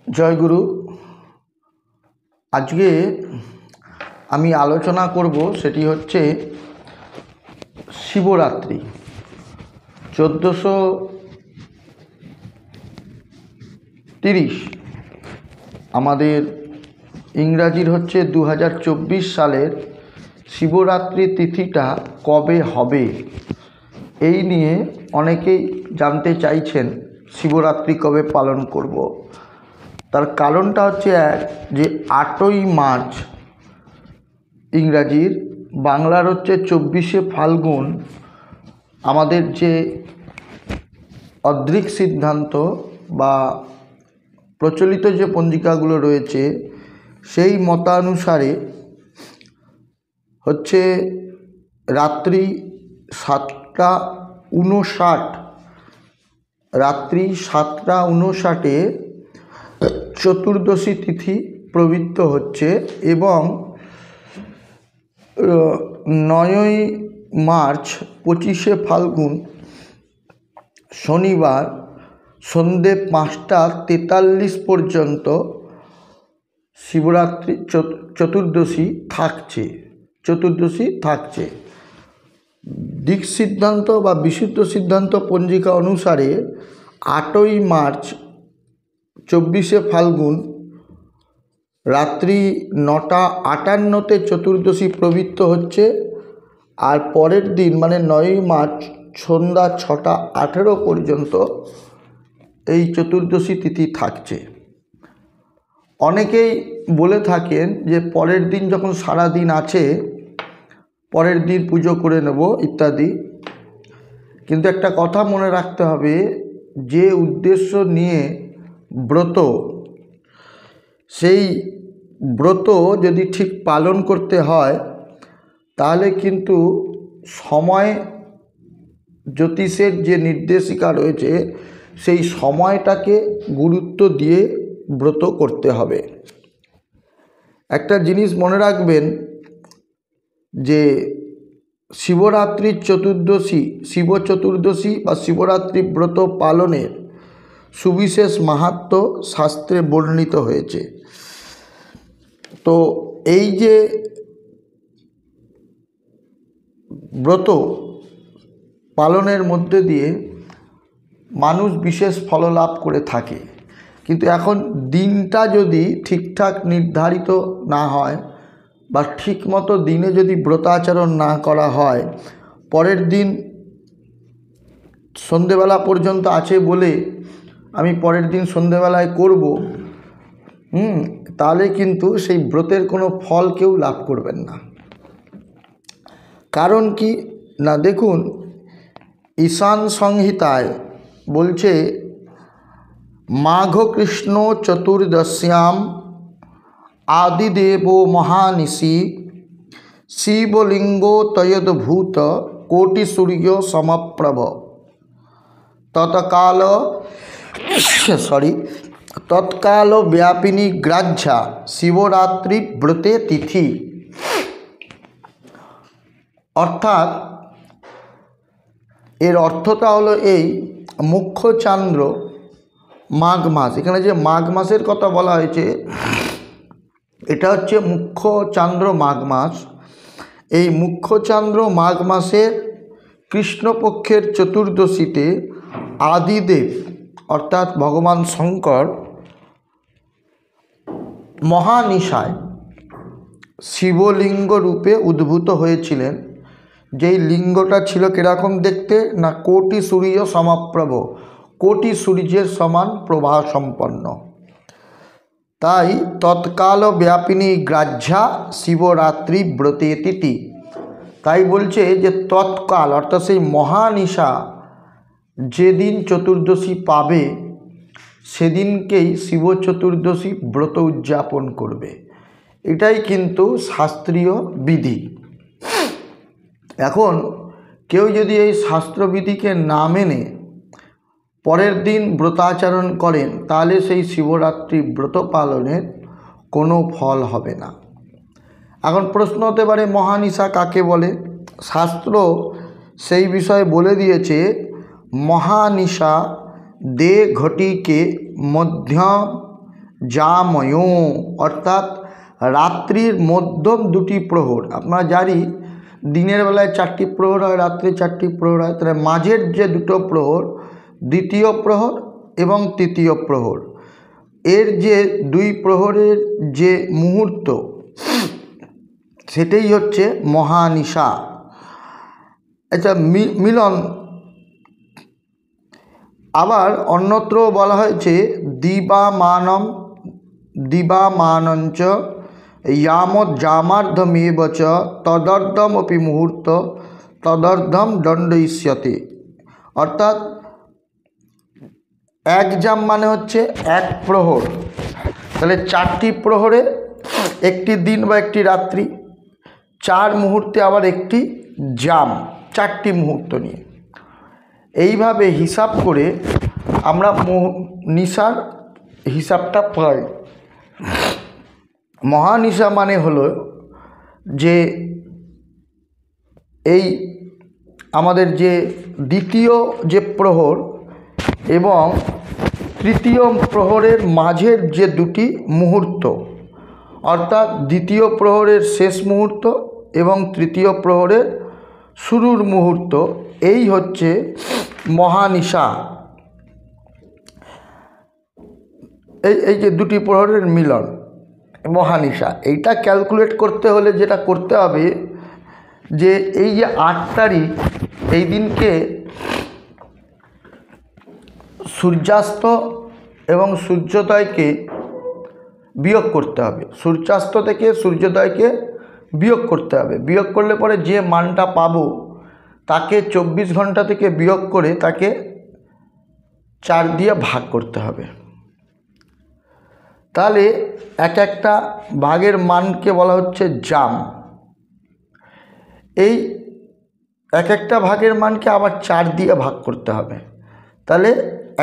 জয় গুরু। আজকে আমি আলোচনা করব সেটি হচ্ছে শিবরাত্রি। 1430 আমাদের ইংরাজির হচ্ছে 2024 সালের শিবরাত্রি তিথিটা কবে হবে এই নিয়ে অনেকেই জানতে চাইছেন। শিবরাত্রি কবে পালন করব, তার কারণটা হচ্ছে যে 8ই মার্চ ইংরাজির, বাংলার হচ্ছে 24শে ফাল্গুন আমাদের যে অদৃক সিদ্ধান্ত বা প্রচলিত যে পঞ্জিকাগুলো রয়েছে সেই মতানুসারে হচ্ছে রাত্রি 7টা 7:59 চতুর্দশী তিথি প্রবৃত্ত হচ্ছে এবং 9ই মার্চ 25শে ফাল্গুন শনিবার সন্ধে 5টা 43 পর্যন্ত শিবরাত্রি চতুর্দশী থাকছে। দিক সিদ্ধান্ত বা বিশুদ্ধ সিদ্ধান্ত পঞ্জিকা অনুসারে 8ই মার্চ 24শে ফাল্গুন রাত্রি 9টা 58 চতুর্দশী প্রবৃত্ত হচ্ছে, আর পরের দিন মানে 9ই মার্চ সন্ধ্যা 6টা 18 পর্যন্ত এই চতুর্দশী তিথি থাকছে। অনেকেই বলে থাকেন যে পরের দিন যখন সারা দিন আছে পরের দিন পুজো করে নেব ইত্যাদি, কিন্তু একটা কথা মনে রাখতে হবে, যে উদ্দেশ্য নিয়ে ব্রত, সেই ব্রত যদি ঠিক পালন করতে হয় তাহলে কিন্তু সময়, জ্যোতিষের যে নির্দেশিকা রয়েছে সেই সময়টাকে গুরুত্ব দিয়ে ব্রত করতে হবে। একটা জিনিস মনে রাখবেন যে শিবরাত্রির চতুর্দশী, শিব চতুর্দশী বা শিবরাত্রি ব্রত পালনের সুবিশেষ মাহাত্ম্য শাস্ত্রে বর্ণিত হয়েছে। তো এই যে ব্রত পালনের মধ্যে দিয়ে মানুষ বিশেষ ফল লাভ করে থাকে, কিন্তু এখন দিনটা যদি ঠিকঠাক নির্ধারিত না হয় বা ঠিকমতো দিনে যদি ব্রতাচরণ না করা হয়, পরের দিন সন্ধেবেলা পর্যন্ত আছে বলে আমি পরের দিন সন্ধেবেলায় করব, তাহলে কিন্তু সেই ব্রতের কোনো ফল কেউ লাভ করবেন না। কারণ কি না, দেখুন ঈশান সংহিতায় বলছে মাঘ কৃষ্ণ চতুর্দশ্যাম আদিদেব মহানিশি শিবলিঙ্গ তয়দ্ভূত কোটি সূর্য সমপ্রভ তৎকাল ব্যাপিনী গ্রাহ্যা শিবরাত্রি ব্রতে তিথি। অর্থাৎ এর অর্থটা হলো এই, মুখ্য চান্দ্র মাঘ মাস, এখানে যে মাঘ মাসের কথা বলা হয়েছে এটা হচ্ছে মুখ্য চান্দ্র মাঘ মাস। এই মুখ্য চান্দ্র মাঘ মাসের কৃষ্ণপক্ষের চতুর্দশীতে আদিদেব অর্থাৎ ভগবান শঙ্কর মহানিশায় শিবলিঙ্গ রূপে উদ্ভূত হয়েছিলেন। যেই লিঙ্গটা ছিল কীরকম দেখতে না, কোটি সূর্য সমপ্রভ, কোটি সূর্যের সমান প্রভা সম্পন্ন। তাই তৎকাল ব্যাপিনী গ্রাহ্যা শিবরাত্রি ব্রতে তিথি। তাই বলছে যে তৎকাল অর্থাৎ সেই মহানিশা যেদিন চতুর্দশী পাবে সেদিনকেই শিব চতুর্দশী ব্রত উদযাপন করবে। এটাই কিন্তু শাস্ত্রীয় বিধি। এখন কেউ যদি এই শাস্ত্রবিধিকে না মেনে পরের দিন ব্রতাচরণ করেন তাহলে সেই শিবরাত্রি ব্রত পালনের কোনো ফল হবে না। এখন প্রশ্ন হতে পারে মহানিশা কাকে বলে? শাস্ত্র সেই বিষয়ে বলে দিয়েছে, মহানিশা दे घटी के मध्यम জাময় অর্থাৎ রাত্রির মধ্যম দুটি প্রহর। আপনারা জানি দিনের বেলায় 4টি প্রহর হয়, রাত্রে 4টি প্রহর হয়, তাহলে মাঝের যে দুটো প্রহর, দ্বিতীয় প্রহর এবং তৃতীয় প্রহর, এর যে 2 প্রহরের যে মুহূর্ত সেটাই হচ্ছে মহানিশা। আচ্ছা, মিলন আবার অন্যত্র বলা হয়েছে দিবামানঞ্চ यामद जामार्धमेव च तदर्धमपि मुहूर्त तदर्धम दंडयिष्यते। अर्थात एक जाम माने होच्छे एक प्रहर, ताहले 4टी प्रहरे एकटी दिन बा एकटी रात्रि, 4 मुहूर्ते आबार एकटी जाम, 4टी मुहूर्त निये এইভাবে হিসাব করে আমরা নিশার হিসাবটা পাই। মহানিশা মানে হলো যে এই আমাদের যে দ্বিতীয় যে প্রহর এবং তৃতীয় প্রহরের মাঝের যে 2টি মুহূর্ত, অর্থাৎ দ্বিতীয় প্রহরের শেষ মুহূর্ত এবং তৃতীয় প্রহরের শুরুর মুহূর্ত, এই হচ্ছে মহানিশা। এই যে 2টি প্রহরের মিলন মহানিশা। এইটা ক্যালকুলেট করতে হলে যেটা করতে হবে যে এই যে 8 তারিখ, এই দিনকে সূর্যাস্ত এবং সূর্যোদয়কে বিয়োগ করতে হবে। সূর্যাস্ত থেকে সূর্যোদয়কে বিয়োগ করতে হবে। বিয়োগ করলে পরে যে মানটা পাবো তাকে 24 ঘন্টা থেকে বিয়োগ করে তাকে 4 দিয়ে ভাগ করতে হবে। তাহলে এক একটা ভাগের মানকে বলা হচ্ছে জাম। এই এক একটা ভাগের মানকে আবার 4 দিয়ে ভাগ করতে হবে, তাহলে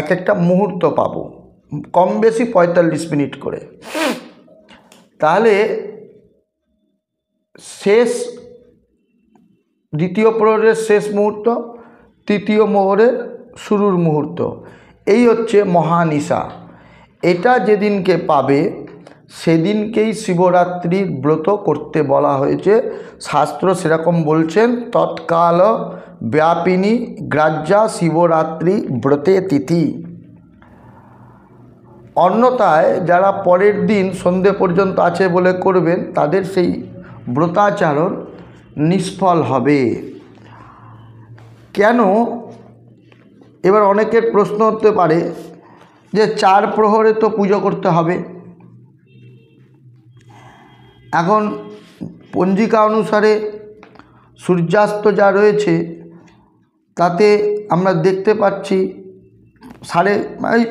এক একটা মুহূর্ত পাবো, কম বেশি 45 মিনিট করে। তাহলে শেষ দ্বিতীয় প্রহরের শেষ মুহূর্ত, তৃতীয় প্রহরের শুরুর মুহূর্ত, এই হচ্ছে মহানিশা। এটা যেদিনকে পাবে সেদিনকেই শিবরাত্রির ব্রত করতে বলা হয়েছে। শাস্ত্র সেরকম বলছেন, তৎকাল ব্যাপিনী গ্রাহ্যা শিবরাত্রি ব্রতে তিথি। অন্যথায় যারা পরের দিন সন্ধে পর্যন্ত আছে বলে করবেন তাদের সেই ব্রতাচরণ নিষ্ফল হবে। কেন? এবার অনেকের প্রশ্ন হতে পারে যে 4 প্রহরে তো পুজো করতে হবে। এখন পঞ্জিকা অনুসারে সূর্যাস্ত যা রয়েছে তাতে আমরা দেখতে পাচ্ছি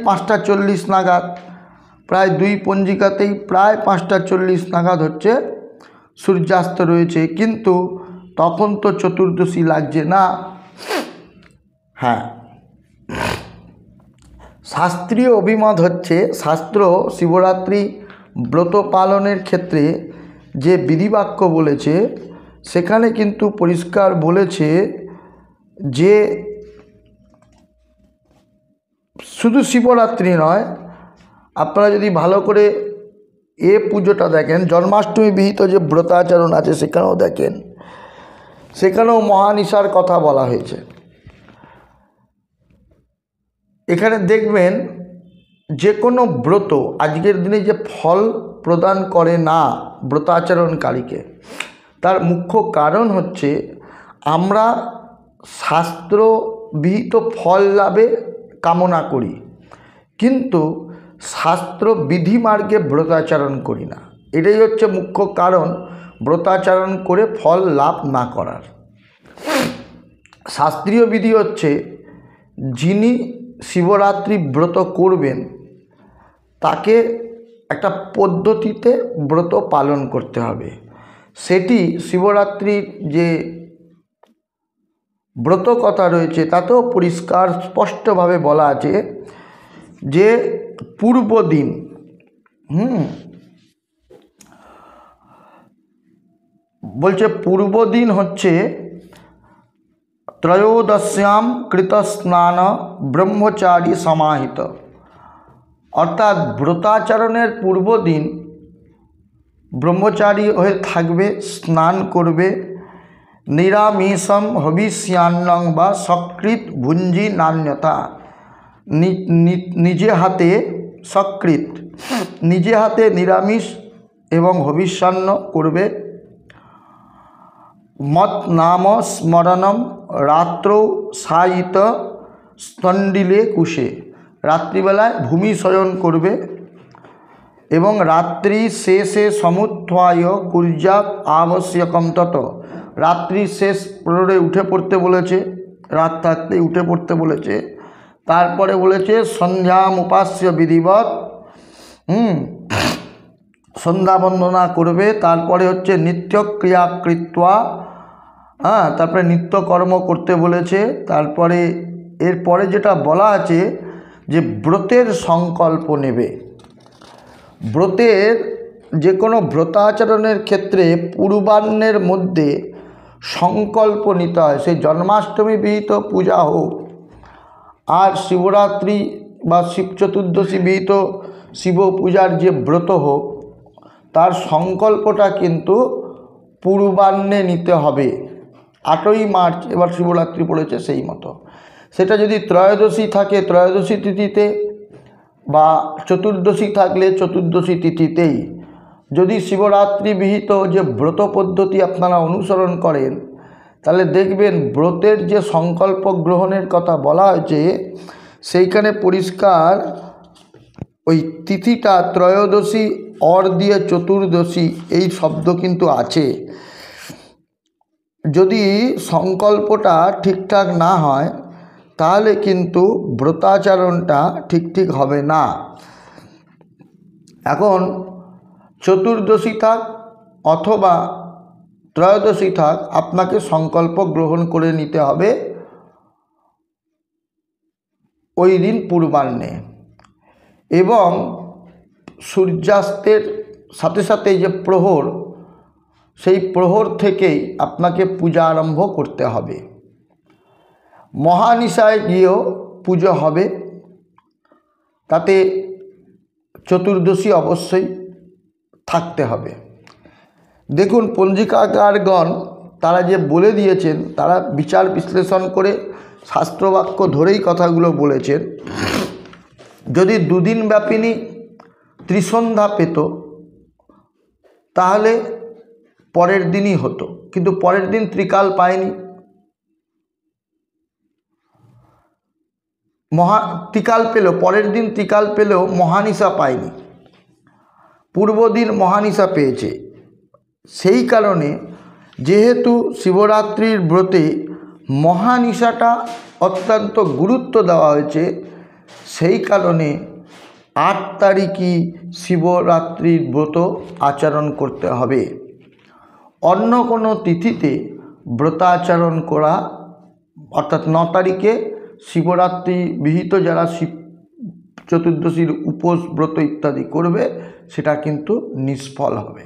5:40 নাগাদ, প্রায় 2 পঞ্জিকাতেই প্রায় 5:40 নাগাদ হচ্ছে সূর্যাস্ত রয়েছে, কিন্তু তখন তো চতুর্দশী লাগছে না। হ্যাঁ, শাস্ত্রীয় অভিমত হচ্ছে, শাস্ত্র শিবরাত্রি ব্রত পালনের ক্ষেত্রে যে বিধিবাক্য বলেছে সেখানে কিন্তু পরিষ্কার বলেছে যে শুধু শিবরাত্রি নয়, আপনারা যদি ভালো করে পুজোটা দেখেন, জন্মাষ্টমী বিহিত যে ব্রতাচরণ আছে সেখানেও দেখেন, সেখানেও মহানিশার কথা বলা হয়েছে। এখানে দেখবেন যে কোনো ব্রত আজকের দিনে যে ফল প্রদান করে না ব্রতাচরণকারীকে, তার মুখ্য কারণ হচ্ছে আমরা শাস্ত্রবিহিত ফল লাভে কামনা করি, কিন্তু শাস্ত্র বিধিমার্গে ব্রতাচরণ করি না। এটাই হচ্ছে মুখ্য কারণ ব্রতাচরণ করে ফল লাভ না করার। শাস্ত্রীয় বিধি হচ্ছে যিনি শিবরাত্রি ব্রত করবেন তাকে একটা পদ্ধতিতে ব্রত পালন করতে হবে। সেটি শিবরাত্রির যে ব্রত কথা রয়েছে তাতেও পরিষ্কার স্পষ্টভাবে বলা আছে যে পূর্বদিন বলছে পূর্বদিন হচ্ছে ত্রয়োদশ্যাম কৃত স্নান ব্রহ্মচারী সমাহিত। অর্থাৎ ব্রতাচরণের পূর্বদিন ব্রহ্মচারী হয়ে থাকবে, স্নান করবে, নিরামিষম হবিষ্যান্নং বা সকৃত ভুঞ্জি নান্যতা, নিজে হাতে সকৃত নিজে হাতে নিরামিষ এবং হবিষ্যান্ন করবে। মত নাম স্মরণম রাত্রৌ সায়িত স্তণ্ডিলে কুশে, রাত্রিবেলায় ভূমি শয়ন করবে এবং রাত্রি শেষে সমুত্থায় কুর্যাৎ আবশ্যকম তত, রাত্রি শেষ প্রহরে উঠে পড়তে বলেছে, রাত থাকতে উঠে পড়তে বলেছে। তারপরে বলেছে সন্ধ্যাম উপাস্য বিধিবৎ, সন্ধ্যা বন্দনা করবে। তারপরে হচ্ছে নিত্যক্রিয়া কৃত্বা, তারপরে নিত্যকর্ম করতে বলেছে। তারপরে এরপরে যেটা বলা আছে যে ব্রতের সংকল্প নেবে। ব্রতের যে কোনো ব্রতাচরণের ক্ষেত্রে পূর্বাহ্নের মধ্যে সংকল্প নিতে হয়। সেই জন্মাষ্টমী বিহিত পূজা হোক আর শিবরাত্রি বা শিব চতুর্দশী বিহিত শিব পূজার যে ব্রত হোক, তার সংকল্পটা কিন্তু পূর্বাহ্নে নিতে হবে। 8ই মার্চ এবার শিবরাত্রি পড়েছে, সেই মতো সেটা যদি ত্রয়োদশী থাকে ত্রয়োদশী তিথিতে, বা চতুর্দশী থাকলে চতুর্দশী তিথিতেই। যদি শিবরাত্রি বিহিত যে ব্রত পদ্ধতি আপনারা অনুসরণ করেন, তাহলে দেখবেন ব্রতের যে সংকল্প গ্রহণের কথা বলা হয়েছে সেইখানে পরিষ্কার ওই তিথিটা ত্রয়োদশী অর দিয়ে চতুর্দশী এই শব্দ কিন্তু আছে। যদি সংকল্পটা ঠিকঠাক না হয় তাহলে কিন্তু ব্রতাচরণটা ঠিক হবে না। এখন চতুর্দশী থাক অথবা ত্রয়োদশী থাক, আপনাকে সংকল্প গ্রহণ করে নিতে হবে ওই দিন পূর্বাহ্নে। এবং সূর্যাস্তের সাথে সাথে যে প্রহর, সেই প্রহর থেকেই আপনাকে পূজা আরম্ভ করতে হবে। মহানিশায় গিয়েও পুজো হবে, তাতে চতুর্দশী অবশ্যই থাকতে হবে। দেখুন পঞ্জিকাকারগণ তারা যে বলে দিয়েছেন, তারা বিচার বিশ্লেষণ করে শাস্ত্রবাক্য ধরেই কথাগুলো বলেছেন। যদি দুদিন ব্যাপিনী ত্রিসন্ধ্যা পেত তাহলে পরের দিনই হতো, কিন্তু পরের দিন ত্রিকাল পায়নি। ত্রিকাল পেল, পরের দিন ত্রিকাল পেলেও মহানিশা পায়নি, পূর্বদিন মহানিশা পেয়েছে। সেই কারণে যেহেতু শিবরাত্রির ব্রতে মহানিশাটা অত্যন্ত গুরুত্ব দেওয়া হয়েছে, সেই কারণে 8 তারিখই শিবরাত্রির ব্রত আচরণ করতে হবে। অন্য কোনো তিথিতে ব্রতাচরণ করা, অর্থাৎ 9 তারিখে শিবরাত্রি বিহিত যারা শিব চতুর্দশীর উপোস ব্রত ইত্যাদি করবে, সেটা কিন্তু নিষ্ফল হবে।